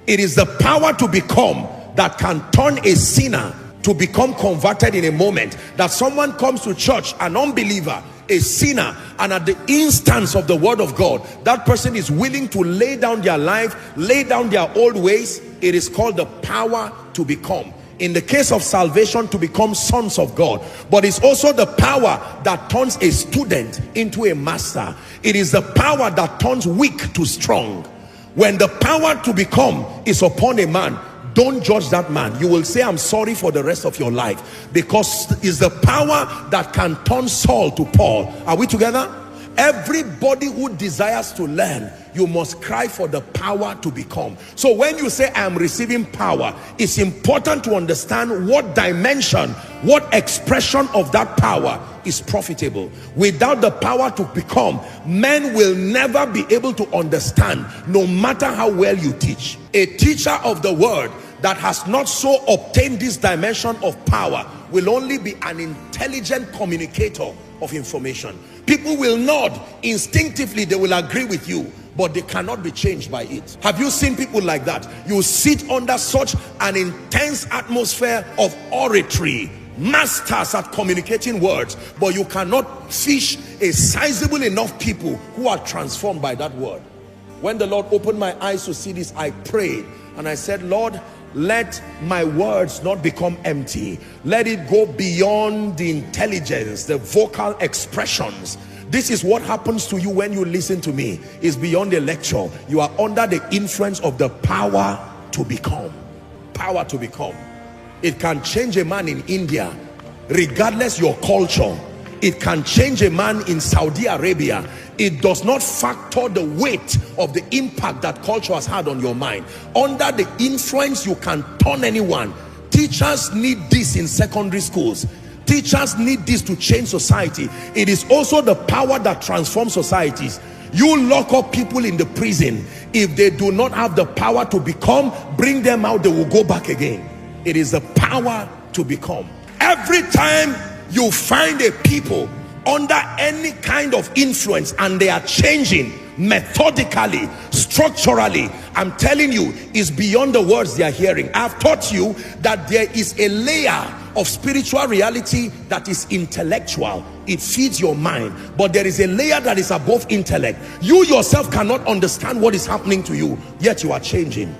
It is the power to become that can turn a sinner to become converted in a moment. That someone comes to church, an unbeliever, a sinner, and at the instance of the word of God, that person is willing to lay down their life, lay down their old ways. It is called the power to become. In the case of salvation, to become sons of God. But it's also the power that turns a student into a master. It is the power that turns weak to strong. When the power to become is upon a man, don't judge that man. You will say, I'm sorry for the rest of your life, because it's the power that can turn Saul to Paul. Are we together? Everybody who desires to learn, you must cry for the power to become. So when you say, I am receiving power, it's important to understand what dimension, what expression of that power is profitable. Without the power to become, men will never be able to understand, no matter how well you teach. A teacher of the word that has not so obtained this dimension of power will only be an intelligent communicator of information. People will nod instinctively, they will agree with you, but they cannot be changed by it. Have you seen people like that? You sit under such an intense atmosphere of oratory, masters at communicating words, but you cannot fish a sizable enough people who are transformed by that word. When the Lord opened my eyes to see this, I prayed and I said, Lord, let my words not become empty. Let it go beyond the intelligence, the vocal expressions. This is what happens to you when you listen to me. It's beyond a lecture. You are under the influence of the power to become. Power to become. It can change a man in India, regardless your culture. It can change a man in Saudi Arabia. It does not factor the weight of the impact that culture has had on your mind. Under the influence, you can turn anyone. Teachers need this in secondary schools. Teachers need this to change society. It is also the power that transforms societies. You lock up people in the prison. If they do not have the power to become, bring them out, they will go back again. It is the power to become. Every time you find a people under any kind of influence and they are changing methodically, structurally, I'm telling you, it's beyond the words they are hearing. I've taught you that there is a layer of spiritual reality that is intellectual. It feeds your mind, but there is a layer that is above intellect. You yourself cannot understand what is happening to you, yet you are changing.